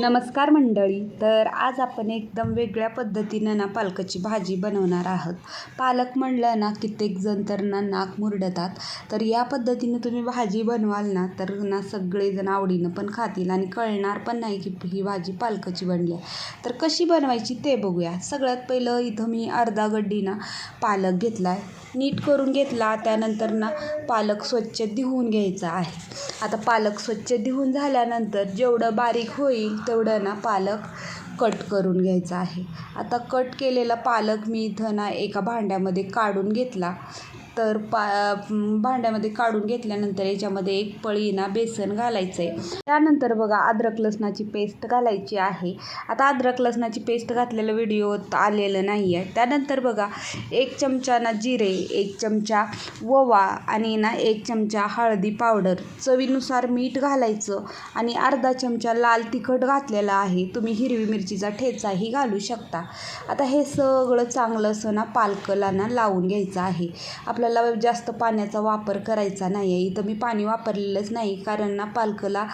नमस्कार मंडळी. तर आज आपण एकदम वेगळ्या पद्धतीनं ना पालकाची भाजी बनवणार आहोत. पालक म्हणलं ना कित्येक जण तर ना नाक मुरडतात. तर या पद्धतीनं तुम्ही भाजी बनवाल ना तर ना सगळेजण आवडीनं पण खातील आणि कळणार पण नाही की ही भाजी पालकाची बनली आहे. तर कशी बनवायची ते बघूया. सगळ्यात पहिलं इथं मी अर्धा गड्डी ना पालक घेतला आहे, नीट करून घेतला. त्यानंतर ना पालक स्वच्छ धुवून घ्यायचा आहे. आता पालक स्वच्छ धुवून झाल्यानंतर जेवढं बारीक होईल तेवढं ना पालक कट करून घ्यायचा आहे. आता कट केलेला पालक मी इथं ना एका भांड्यामध्ये काढून घेतला. तर भांड्यामध्ये काढून घेतल्यानंतर याच्यामध्ये एक पळी ना बेसन घालायचं आहे. त्यानंतर बघा अद्रक लसणाची पेस्ट घालायची आहे. आता अद्रक लसणाची पेस्ट घातलेलं व्हिडिओत आलेलं नाही आहे. त्यानंतर बघा 1 चमचा ना जिरे, 1 चमचा ओवा आणि ना 1 चमचा हळदी पावडर, चवीनुसार मीठ घालायचं आणि अर्धा चमचा लाल तिखट घातलेला आहे. तुम्ही हिरवी मिरचीचा ठेचाही घालू शकता. आता हे सगळं चांगलं असं ना पालकाला ना लावून घ्यायचं आहे. आपल्याला जास्त पाण्याचा वापर करायचा नाही आहे. इथं मी पाणी वापरलेलंच नाही, कारण ना पालकाला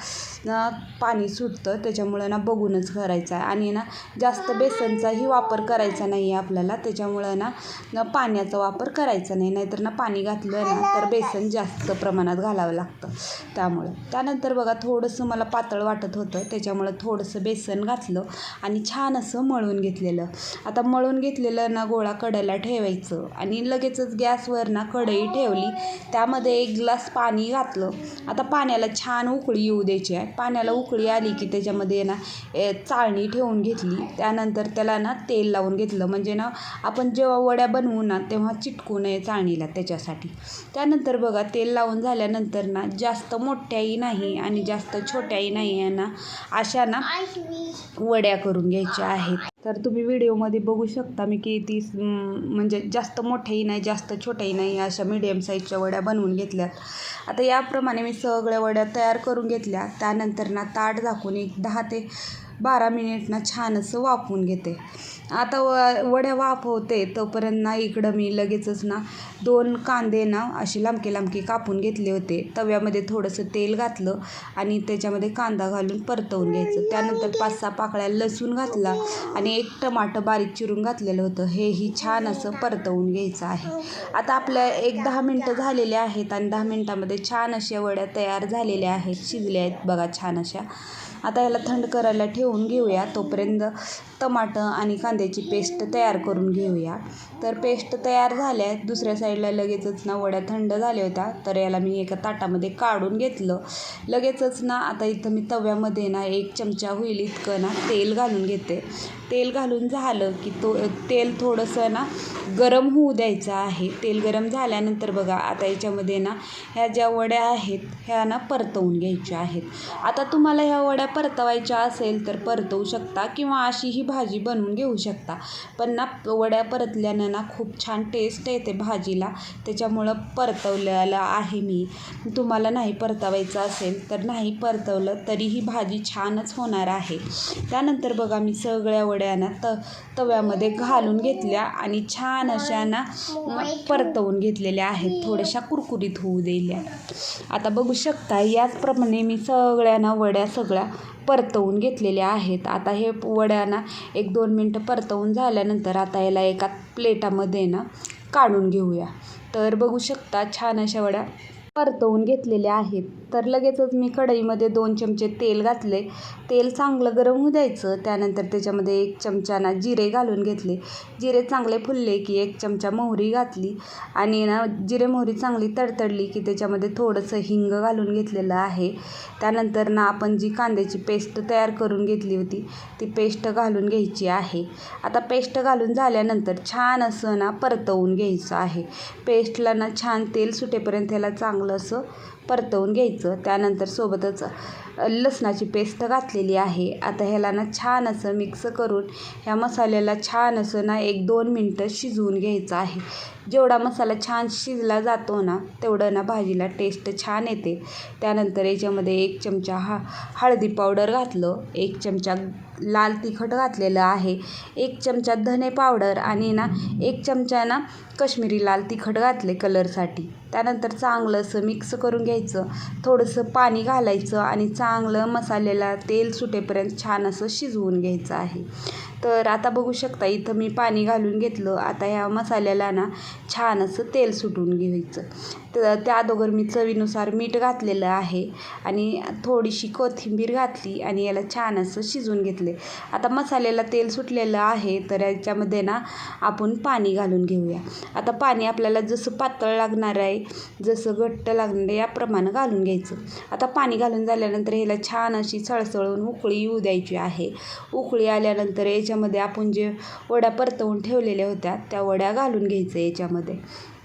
पाणी सुटतं, त्याच्यामुळं ना बघूनच करायचं आहे. आणि ना जास्त बेसनचाही वापर करायचा नाही आहे आपल्याला, त्याच्यामुळं ना पाण्याचा वापर करायचा नाही. नाहीतर ना पाणी घातलं ना तर बेसन जास्त प्रमाणात घालावं लागतं त्यामुळं. त्यानंतर बघा थोडंसं मला पातळ वाटत होतं, त्याच्यामुळं थोडंसं बेसन घातलं आणि छान असं मळून घेतलेलं. आता मळून घेतलेलं ना गोळा कढईला ठेवायचं आणि लगेचच गॅसवर ना कढई ठेवली. त्यामध्ये 1 ग्लास पाणी घातलं. आता पाण्याला छान उकळी येऊ द्यायची आहे. पाण्याला उकळी आली की त्याच्यामध्ये ना चाळणी ठेवून घेतली. त्यानंतर त्याला ना तेल लावून घेतलं, म्हणजे ना आपण जेव्हा वड्या बनवू ना तेव्हा चिटकू नये चाळणीला, त्याच्यासाठी. त्यानंतर बघा तेल लावून झाल्यानंतर ना जास्त मोठ्याही नाही आणि जास्त छोट्याही नाही आहे ना, अशा ना वड्या करून घ्यायच्या आहेत. तर तुम्ही व्हिडिओमध्ये बघू शकता मी किती म्हणजे जास्त मोठ्याही नाही जास्त छोट्याही नाही अशा मीडियम साईजच्या वड्या बनवून घेतल्यात. आता याप्रमाणे मी सगळ्या वड्या तयार करून घेतल्या. त्यानंतर ना ताट झाकून एक 10 ते 12 मिनिट ना छान असं वाफवून घेते. आता वड्या वाफवते तोपर्यंत ना इकडं मी लगेचच ना 2 कांदे ना असे लांबके कापून घेतले होते. तव्यामध्ये थोडंसं तेल घातलं आणि त्याच्यामध्ये कांदा घालून परतवून घ्यायचं. त्यानंतर 5-6 पाकळ्या लसूण घातला आणि 1 टमाटर बारीक चिरून घातलेलं होतं. हेही छान असं परतवून घ्यायचं आहे. आता आपल्या 10 मिनटं झालेले आहेत आणि 10 मिनटामध्ये छान अशा वड्या तयार झालेल्या आहेत, शिजल्या आहेत बघा छान अशा. आता याला थंड करायला ठेवून घेऊया. तोपर्यंत टमाटर आणि कांद्याची पेस्ट तयार करून घेऊया. तर पेस्ट तयार झाल्या. दुसऱ्या साईडला लगेचच ना वड्या थंड झाल्या होत्या, तर याला मी एका ताटामध्ये काढून घेतलं. लगेचच ना आता इथं मी तव्यामध्ये ना 1 चमचा होईल इतकं ना तेल घालून घेते. तेल घालून झालं की तेल थोडंसं ना गरम होऊ द्यायचं आहे. तेल गरम झाल्यानंतर बघा आता याच्यामध्ये ना ह्या ज्या वड्या आहेत ह्या ना परतवून घ्यायच्या आहेत. आता तुम्हाला ह्या वड्या परतवायच्या असेल तर परतवू शकता किंवा अशीही भाजी बनवून घेऊ शकता. पण ना वड्या परतल्यानं ना खूप छान टेस्ट येते भाजीला, त्याच्यामुळं परतवलेलं आहे मी. तुम्हाला नाही परतवायचं असेल तर नाही परतवलं तरीही भाजी छानच होणार आहे. त्यानंतर बघा मी सगळ्या वड्या ना तव्यामध्ये घालून घेतल्या आणि छान अशा ना परतवून घेतलेल्या आहेत, थोड्याशा कुरकुरीत होऊ दिल्या. आता बघू शकता याचप्रमाणे मी सगळ्या ना वड्या सगळ्या परतवून घेतलेल्या आहेत. आता हे वड्या ना 1-2 मिनटं परतवून झाल्यानंतर आता याला एका प्लेटामध्ये ना काढून घेऊया. तर बघू शकता छान अशा वड्या परतवून घेतलेल्या आहेत. तर लगेचच मी कढईमध्ये 2 चमचे तेल घातले. तेल चांगलं गरम होऊ द्यायचं. त्यानंतर त्याच्यामध्ये 1 चमचा ना जिरे घालून घेतले. जिरे चांगले फुलले की 1 चमचा मोहरी घातली आणि ना जिरे मोहरी चांगली तडतडली की त्याच्यामध्ये थोडंसं हिंग घालून घेतलेलं आहे. त्यानंतर ना आपण जी कांद्याची पेस्ट तयार करून घेतली होती ती पेस्ट घालून घ्यायची आहे. आता पेस्ट घालून झाल्यानंतर छान असं ना परतवून घ्यायचं आहे. पेस्टला ना छान तेल सुटेपर्यंत त्याला चांगलं असं परतवून घ्यायचं. त्यानंतर सोबतच लसणाची पेस्ट घातलेली आहे. आता ह्याला ना छान असं मिक्स करून ह्या मसाल्याला छान असं ना 1-2 मिनटं शिजवून घ्यायचं आहे. जेवढा मसाला छान शिजला जातो ना तेवढं ना भाजीला टेस्ट छान येते. त्यानंतर याच्यामध्ये 1 चमचा हळदी पावडर घातलं, 1 चमचा लाल तिखट घातलेलं आहे, 1 चमचा धने पावडर आणि ना 1 चमचा ना कश्मीरी लाल तिखट घातले कलरसाठी. त्यानंतर चांगलं असं मिक्स करून घ्यायचं. घ्यायचं. थोडंसं पाणी घालायचं आणि चांगलं मसाल्याला तेल सुटेपर्यंत छान असं शिजवून घ्यायचं आहे. तर आता बघू शकता इथं मी पाणी घालून घेतलं. आता ह्या मसाल्याला ना छान असं तेल सुटून घ्यायचं. तर त्या अगोदर मी चवीनुसार मीठ घातलेलं आहे आणि थोडीशी कोथिंबीर घातली आणि याला छान असं शिजवून घेतले. आता मसाल्याला तेल सुटलेलं आहे तर याच्यामध्ये ना आपण पाणी घालून घेऊया. आता पाणी आपल्याला जसं पातळ लागणार आहे, जसं घट्ट लागणार आहे याप्रमाणे घालून घ्यायचं. आता पाणी घालून झाल्यानंतर ह्याला छान अशी सळसळून उकळी येऊ द्यायची आहे. उकळी आल्यानंतर याच्यामध्ये आपण जे वड्या परतवून ठेवलेल्या होत्या त्या वड्या घालून घ्यायचं याच्यामध्ये.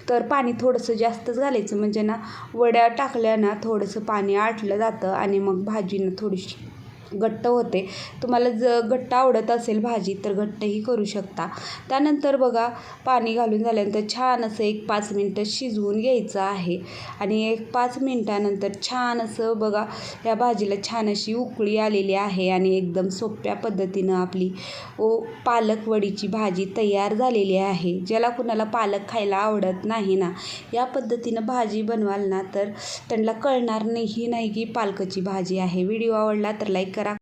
तर पाणी थोडंसं जास्तच घालायचं म्हणजे ना वड्या टाकल्या ना थोडंसं पाणी आटलं जातं आणि मग भाजी ना थोडीशी घट्ट होते. तुम्हाला घट्ट आवडत असेल भाजी तर घट्टही करू शकता. त्यानंतर बघा पाणी घालून झाल्यानंतर छान असं 1-5 मिनटं शिजवून घ्यायचं आहे आणि 1-5 मिनटानंतर छान असं बघा या भाजीला छान अशी उकळी आलेली आहे आणि एकदम सोप्या पद्धतीनं आपली पालक वडीची भाजी तयार झालेली आहे. ज्याला कुणाला पालक खायला आवडत नाही ना, या पद्धतीनं भाजी बनवाल ना तर त्यांना कळणार नाही की पालकाची भाजी आहे. व्हिडिओ आवडला तर लाईक करा.